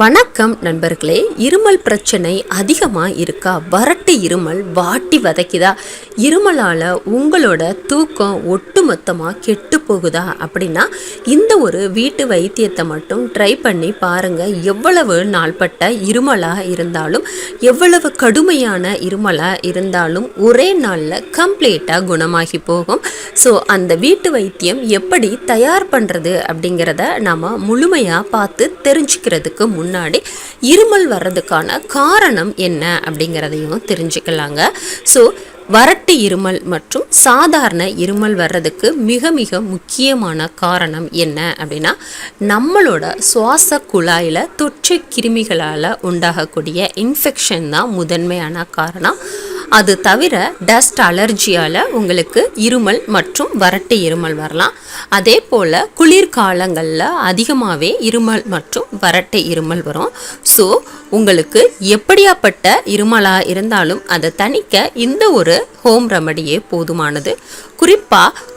வணக்கம் நண்பர்களே. இருமல் பிரச்சனை அதிகமாக இருக்கா? வறட்டு இருமல் வாட்டி வதைக்குதா? இருமலால் உங்களோட தூக்கம் ஒட்டுமொத்தமாக கெட்டு போகுதா? அப்படின்னா இந்த ஒரு வீட்டு வைத்தியத்தை மட்டும் ட்ரை பண்ணி பாருங்கள். எவ்வளவு நாள்பட்ட இருமலாக இருந்தாலும், எவ்வளவு கடுமையான இருமலாக இருந்தாலும் ஒரே நாளில் கம்ப்ளீட்டாக குணமாகி போகும். ஸோ அந்த வீட்டு வைத்தியம் எப்படி தயார் பண்ணுறது அப்படிங்கிறத நாம் முழுமையாக பார்த்து தெரிஞ்சுக்கிறதுக்கு முன்னாடி இருமல் வர்றதுக்கான காரணம் என்ன அப்படிங்கிறதையும் தெரிஞ்சுக்கலாங்க. ஸோ வறட்டு இருமல் மற்றும் சாதாரண இருமல் வர்றதுக்கு மிக மிக முக்கியமான காரணம் என்ன அப்படின்னா, நம்மளோட சுவாச குழாயில் தொற்று கிருமிகளால் உண்டாகக்கூடிய இன்ஃபெக்ஷன் தான் முதன்மையான காரணம். அது தவிர டஸ்ட் அலர்ஜியால் உங்களுக்கு இருமல் மற்றும் வறட்டு இருமல் வரலாம். அதே போல் குளிர்காலங்களில் அதிகமாகவே இருமல் மற்றும் வறட்டு இருமல் வரும். ஸோ உங்களுக்கு எப்படியாப்பட்ட இருமலாக இருந்தாலும் அதை தணிக்க இந்த ஒரு ஹோம் ரெமடியே போதுமானது. குறிப்பாக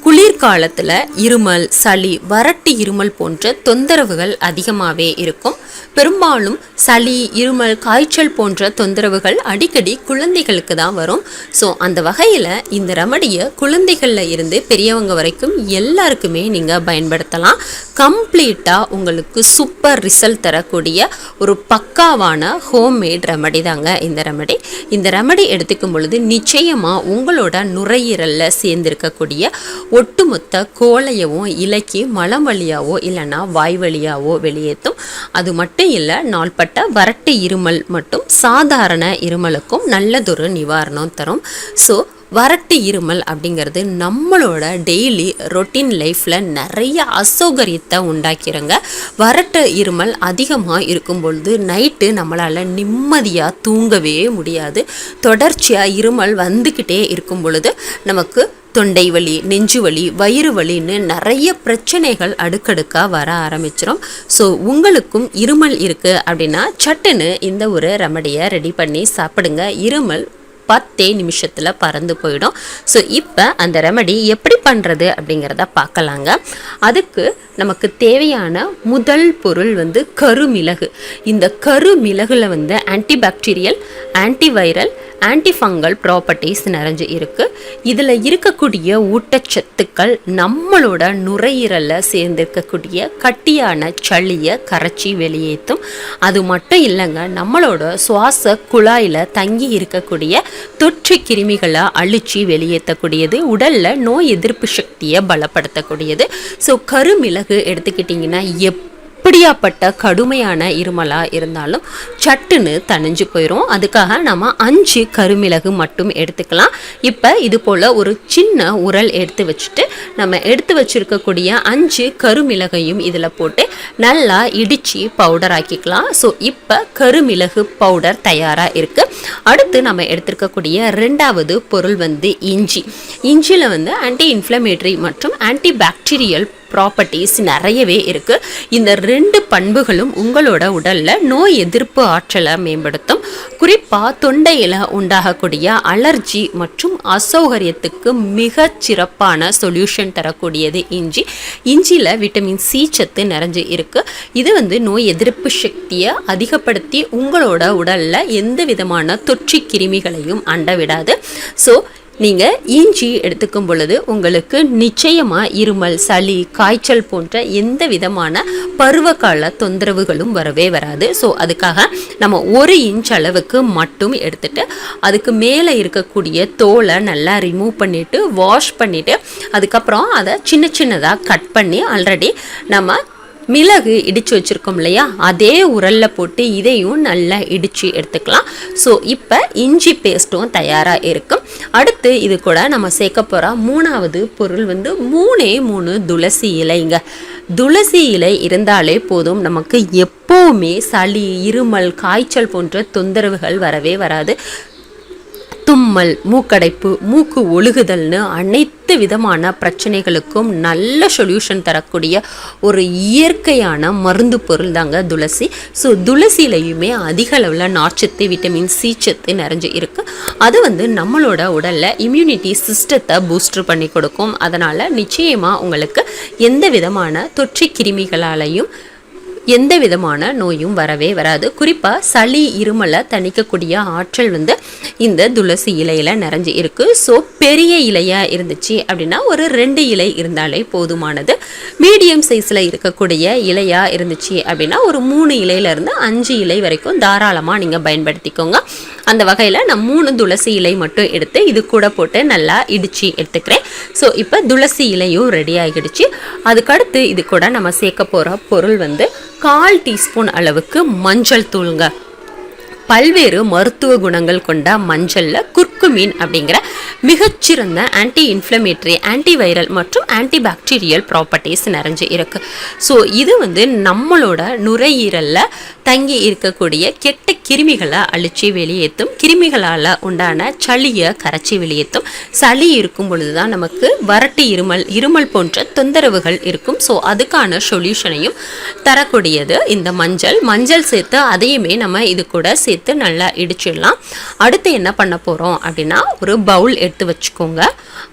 குளிர்காலத்தில் இருமல், சளி, வறட்டு இருமல் போன்ற தொந்தரவுகள் அதிகமாகவே இருக்கும். பெரும்பாலும் சளி, இருமல், காய்ச்சல் போன்ற தொந்தரவுகள் அடிக்கடி குழந்தைகளுக்கு தான் வரும். ஸோ அந்த வகையில் இந்த ரெமடியை குழந்தைகளில் இருந்து பெரியவங்க வரைக்கும் எல்லாருக்குமே நீங்கள் பயன்படுத்தலாம். கம்ப்ளீட்டாக உங்களுக்கு சூப்பர் ரிசல்ட் தரக்கூடிய ஒரு பக்காவான ஹோம்மேட் ரெமடி தாங்க இந்த ரெமடி. இந்த ரெமடி எடுத்துக்கும் பொழுது நிச்சயமாக உங்களோட நுரையீரலில் சேர்ந்திருக்கக்கூடிய ஒட்டுமொத்த கோழையவும் இலக்கி மலம் வழியாவோ இல்லைன்னா வாய் வழியாவோ வெளியேற்றும். அது மட்டும் இல்லை, நாள்பட்ட வறட்டு இருமல் மற்றும் சாதாரண இருமலுக்கும் நல்லதொரு நிவாரணம் தரும். ஸோ வறட்டு இருமல் அப்படிங்கிறது நம்மளோட டெய்லி ரொட்டீன் லைஃப்பில் நிறைய அசௌகரியத்தை உண்டாக்கிறங்க. வறட்டு இருமல் அதிகமாக இருக்கும் பொழுது நைட்டு நம்மளால் நிம்மதியாக தூங்கவே முடியாது. தொடர்ச்சியாக இருமல் வந்துக்கிட்டே இருக்கும் பொழுது நமக்கு தொண்டை வலி, நெஞ்சு வலி, வயிறு வலின்னு நிறைய பிரச்சனைகள் அடுக்கடுக்காக வர ஆரம்பிச்சிடும். ஸோ உங்களுக்கும் இருமல் இருக்குது அப்படின்னா சட்டுன்னு இந்த ஒரு ரெமடியை ரெடி பண்ணி சாப்பிடுங்க. இருமல் 10 நிமிஷத்தில் பறந்து போயிடும். ஸோ இப்போ அந்த ரெமடி எப்படி பண்ணுறது அப்படிங்கிறத பார்க்கலாங்க. அதுக்கு நமக்கு தேவையான முதல் பொருள் கருமிளகு. இந்த கருமிளகுல ஆன்டிபாக்டீரியல், ஆன்டிவைரல், ஆன்டிஃபங்கல் ப்ராப்பர்ட்டிஸ் நிறைஞ்சு இருக்குது. இதில் இருக்கக்கூடிய ஊட்டச்சத்துக்கள் நம்மளோட நுரையீரலில் சேர்ந்திருக்கக்கூடிய கட்டியான சளியை கரைச்சி வெளியேற்றும். அது மட்டும் இல்லைங்க, நம்மளோட சுவாச குழாயில் தங்கி இருக்கக்கூடிய தொற்று கிருமிகளை அழிச்சு வெளியேற்றக்கூடியது, உடலில் நோய் எதிர்ப்பு சக்தியை பலப்படுத்தக்கூடியது. ஸோ கருமிளகு எடுத்துக்கிட்டிங்கன்னா எப்படியாப்பட்ட கடுமையான இருமலாக இருந்தாலும் சட்டுன்னு தணிஞ்சு போயிடும். அதுக்காக நம்ம 5 கருமிளகு மட்டும் எடுத்துக்கலாம். இப்போ இது போல் ஒரு சின்ன உரல் எடுத்து வச்சுட்டு நம்ம எடுத்து வச்சுருக்கக்கூடிய 5 கருமிளகையும் இதில் போட்டு நல்லா இடித்து பவுடர் ஆக்கிக்கலாம். ஸோ இப்போ கருமிளகு பவுடர் தயாராக இருக்குது. அடுத்து நம்ம எடுத்துருக்கக்கூடிய 2வது பொருள் இஞ்சி. இஞ்சியில் ஆன்டி இன்ஃப்ளமேட்டரி மற்றும் ஆன்டிபாக்டீரியல் ப்ராப்பர்ட்டிஸ் நிறையவே இருக்குது. இந்த 2 பண்புகளும் உங்களோட உடலில் நோய் எதிர்ப்பு ஆற்றலை மேம்படுத்தும். குறிப்பாக தொண்டையில் உண்டாகக்கூடிய அலர்ஜி மற்றும் அசௌகரியத்துக்கு மிக சிறப்பான சொல்யூஷன் தரக்கூடியது இஞ்சி. இஞ்சியில் விட்டமின் சி சத்து நிறைஞ்சு இருக்குது. இது நோய் எதிர்ப்பு சக்தியை அதிகப்படுத்தி உங்களோட உடலில் எந்த விதமான தொற்று கிருமிகளையும் அண்ட விடாது. ஸோ நீங்கள் இஞ்சி எடுத்துக்கும் பொழுது உங்களுக்கு நிச்சயமாக இருமல், சளி, காய்ச்சல் போன்ற எந்த விதமான பருவகால தொந்தரவுகளும் வரவே வராது. ஸோ அதுக்காக நம்ம 1 இன்ச் அளவுக்கு மட்டும் எடுத்துட்டு அதுக்கு மேலே இருக்கக்கூடிய தோலை நல்லா ரிமூவ் பண்ணிவிட்டு வாஷ் பண்ணிவிட்டு அதுக்கப்புறம் அதை சின்ன சின்னதாக கட் பண்ணி ஆல்ரெடி நம்ம மிளகு இடித்து வச்சுருக்கோம் இல்லையா, அதே உரலில் போட்டு இதையும் நல்லா இடித்து எடுத்துக்கலாம். ஸோ இப்போ இஞ்சி பேஸ்ட்டும் தயாராக இருக்கும். அடுத்து இது கூட நம்ம சேர்க்க போகிற 3வது பொருள் 3 துளசி இலைங்க. துளசி இலை இருந்தாலே போதும், நமக்கு எப்போவுமே சளி, இருமல், காய்ச்சல் போன்ற தொந்தரவுகள் வரவே வராது. தும்மல், மூக்கடைப்பு, மூக்கு ஒழுகுதல்னு அனைத்து விதமான பிரச்சனைகளுக்கும் நல்ல சொல்யூஷன் தரக்கூடிய ஒரு இயற்கையான மருந்து பொருள் தாங்க துளசி. ஸோ துளசியிலையுமே அதிக அளவில் நார்ச்சத்து, விட்டமின் சி சத்து நிறைஞ்சு இருக்குது. அது நம்மளோட உடலில் இம்யூனிட்டி சிஸ்டத்தை பூஸ்டர் பண்ணி கொடுக்கும். அதனால் நிச்சயமாக உங்களுக்கு எந்த விதமான தொற்று கிருமிகளாலையும் எந்த விதமான நோயும் வரவே வராது. குறிப்பாக சளி இருமலை தணிக்கக்கூடிய ஆற்றல் வந்து இந்த துளசி இலையில் நிறைஞ்சு இருக்குது. ஸோ பெரிய இலையாக இருந்துச்சு அப்படின்னா ஒரு 2 இலை இருந்தாலே போதுமானது. மீடியம் சைஸில் இருக்கக்கூடிய இலையாக இருந்துச்சு அப்படின்னா ஒரு 3 இலையிலேருந்து 5 இலை வரைக்கும் தாராளமாக நீங்கள் பயன்படுத்திக்கோங்க. அந்த வகையில் நான் 3 துளசி இலை மட்டும் எடுத்து இது கூட போட்டு நல்லா இடித்து எடுத்துக்கிறேன். ஸோ இப்போ துளசி இலையும் ரெடி ஆகிடுச்சு. அதுக்கடுத்து இது கூட நம்ம சேர்க்க போகிற பொருள் வந்து 1/4 டீஸ்பூன் அளவுக்கு மஞ்சள் தூளுங்க. பல்வேறு மருத்துவ குணங்கள் கொண்ட மஞ்சளில் குர்குமின் அப்படிங்கிற மிகச்சிறந்த ஆன்டி இன்ஃப்ளமேட்டரி, ஆன்டிவைரல் மற்றும் ஆன்டிபாக்டீரியல் ப்ராப்பர்ட்டிஸ் நிறைஞ்சு இருக்குது. ஸோ இது வந்து நம்மளோட நுரையீரலில் தங்கி இருக்கக்கூடிய கெட்ட கிருமிகளை அழிச்சு வெளியேற்றும், கிருமிகளால் உண்டான சளியை கரைச்சி வெளியேற்றும். சளி இருக்கும் பொழுது தான் நமக்கு வறட்டு இருமல் போன்ற தொந்தரவுகள் இருக்கும். ஸோ அதுக்கான சொல்யூஷனையும் தரக்கூடியது இந்த மஞ்சள் சேர்த்து அதையுமே நம்ம இது கூட சேர்த்து நல்லா இடிச்சிடலாம். அடுத்து என்ன பண்ண போகிறோம் அப்படின்னா ஒரு பவுல் எடுத்து வச்சுக்கோங்க.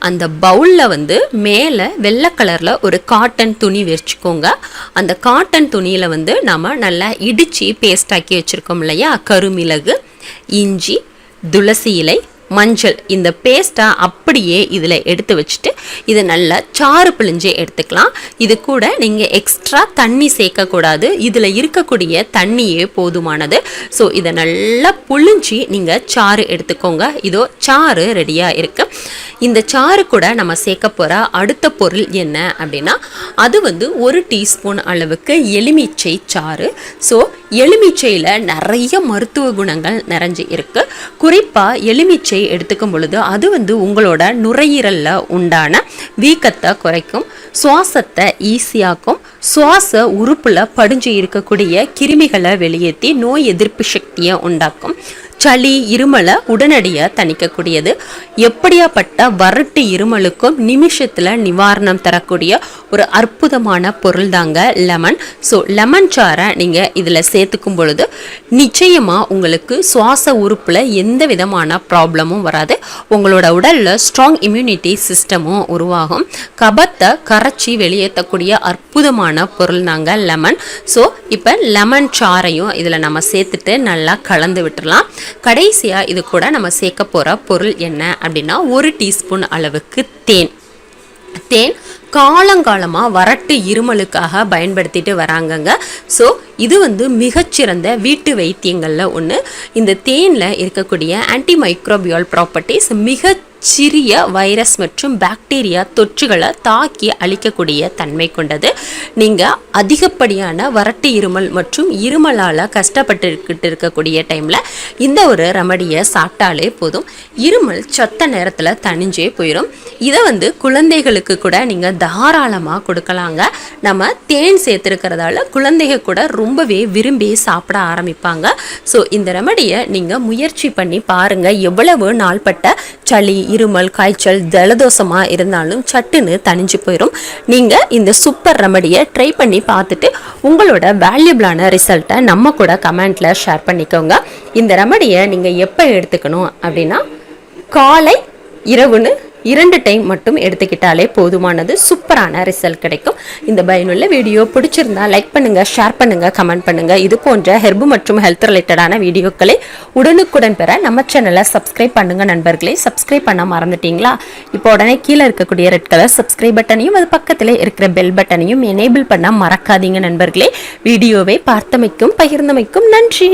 அந்த பவுலில் வந்து மேலே வெள்ளை கலரில் ஒரு காட்டன் துணி வச்சுக்கோங்க. அந்த காட்டன் துணியில் வந்து நம்ம நல்லா இடித்து பேஸ்ட் ஆக்கி வச்சுருக்கோம் இல்லையா, கருமிளகு, இஞ்சி, துளசி இலை, மஞ்சள், இந்த பேஸ்ட்டை அப்படியே இதில் எடுத்து வச்சுட்டு இதை நல்லா சாறு பிழிஞ்சு எடுத்துக்கலாம். இது கூட நீங்கள் எக்ஸ்ட்ரா தண்ணி சேர்க்கக்கூடாது. இதில் இருக்கக்கூடிய தண்ணியே போதுமானது. ஸோ இதை நல்லா புழிஞ்சி நீங்கள் சாறு எடுத்துக்கோங்க. இதோ சாறு ரெடியாக இருக்குது. இந்த சாறு கூட நம்ம சேர்க்க போகிற அடுத்த பொருள் என்ன அப்படின்னா அது வந்து 1 டீஸ்பூன் அளவுக்கு எலுமிச்சை சாறு. ஸோ எலுமிச்சையில் நிறைய மருத்துவ குணங்கள் நிறைஞ்சு இருக்குது. குறிப்பாக எலுமிச்சை எடுத்துக்கும் பொழுது அது வந்து உங்களோட நுரையீரலில் உண்டான வீக்கத்தை குறைக்கும், சுவாசத்தை ஈஸியாக்கும், சுவாச உறுப்பில் படிஞ்சு இருக்கக்கூடிய கிருமிகளை வெளியேற்றி நோய் எதிர்ப்பு சக்தியை உண்டாக்கும், சளி இருமலை உடனடியாக தணிக்கக்கூடியது. எப்படியாப்பட்ட வறட்டு இருமலுக்கும் நிமிஷத்தில் நிவாரணம் தரக்கூடிய ஒரு அற்புதமான பொருள் தாங்க லெமன். ஸோ லெமன் சாரை நீங்கள் இதில் சேர்த்துக்கும் பொழுது நிச்சயமாக உங்களுக்கு சுவாச உறுப்பில் எந்த விதமான ப்ராப்ளமும் வராது. உங்களோட உடலில் ஸ்ட்ராங் இம்யூனிட்டி சிஸ்டமும் உருவாகும். கபத்தை கரைச்சி வெளியேற்றக்கூடிய அற்புதமான பொருள் தாங்க லெமன். ஸோ இப்போ லெமன் சாரையும் இதில் நம்ம சேர்த்துட்டு நல்லா கலந்து விட்டுடலாம். கடைசியாக இது கூட நம்ம சேர்க்க போகிற பொருள் என்ன அப்படின்னா 1 டீஸ்பூன் அளவுக்கு தேன் காலங்காலமாக வறட்டு இருமலுக்காக பயன்படுத்திட்டு வராங்கங்க. ஸோ இது வந்து மிகச்சிறந்த வீட்டு வைத்தியங்களில் ஒன்று. இந்த தேனில் இருக்கக்கூடிய ஆன்டிமைக்ரோபியல் ப்ராப்பர்ட்டிஸ் மிக சிறிய வைரஸ் மற்றும் பாக்டீரியா தொற்றுகளை தாக்கி அழிக்கக்கூடிய தன்மை கொண்டது. நீங்கள் அதிகப்படியான வறட்டு இருமல் மற்றும் இருமலால் கஷ்டப்பட்டுக்கிட்டு இருக்கக்கூடிய டைமில் இந்த ஒரு ரெமடியை சாப்பிட்டாலே போதும், இருமல் சத்த நேரத்தில் தணிஞ்சே போயிடும். இதை வந்து குழந்தைகளுக்கு கூட நீங்கள் தாராளமாக கொடுக்கலாங்க. நம்ம தேன் சேர்த்துருக்கிறதால குழந்தைகள் கூட ரொம்பவே விரும்பி சாப்பிட ஆரம்பிப்பாங்க. ஸோ இந்த ரெமடியை நீங்கள் முயற்சி பண்ணி பாருங்கள். எவ்வளவு நாள்பட்ட சளி, இருமல், காய்ச்சல், ஜலதோஷமாக இருந்தாலும் சட்டுன்னு தணிஞ்சு போயிடும். நீங்கள் இந்த சூப்பர் ரெமடியை ட்ரை பண்ணி பார்த்துட்டு உங்களோட வேல்யூபிளான ரிசல்ட்டை நம்ம கூட கமெண்ட்டில் ஷேர் பண்ணிக்கோங்க. இந்த ரெமடியை நீங்கள் எப்போ எடுத்துக்கணும் அப்படின்னா காலை இரவுன்னு 2 டைம் மட்டும் எடுத்துக்கிட்டாலே போதுமானது. சூப்பரான ரிசல்ட் கிடைக்கும். இந்த பயனுள்ள வீடியோ பிடிச்சிருந்தா லைக் பண்ணுங்க, ஷேர் பண்ணுங்க, கமெண்ட் பண்ணுங்க. இது போன்ற ஹெர்பு மற்றும் ஹெல்த் ரிலேட்டடான வீடியோக்களை உடனுக்குடன் பெற நம்ம சேனலை சப்ஸ்கிரைப் பண்ணுங்க நண்பர்களே. சப்ஸ்கிரைப் பண்ண மறந்துட்டீங்களா? இப்போ உடனே கீழே இருக்கக்கூடிய ரெட் கலர் சப்ஸ்கிரைப் பட்டனையும் அது பக்கத்திலே இருக்கிற பெல் பட்டனையும் எனேபிள் பண்ண மறக்காதீங்க நண்பர்களே. வீடியோவை பார்த்தமைக்கும் பகிர்ந்தமைக்கும் நன்றி.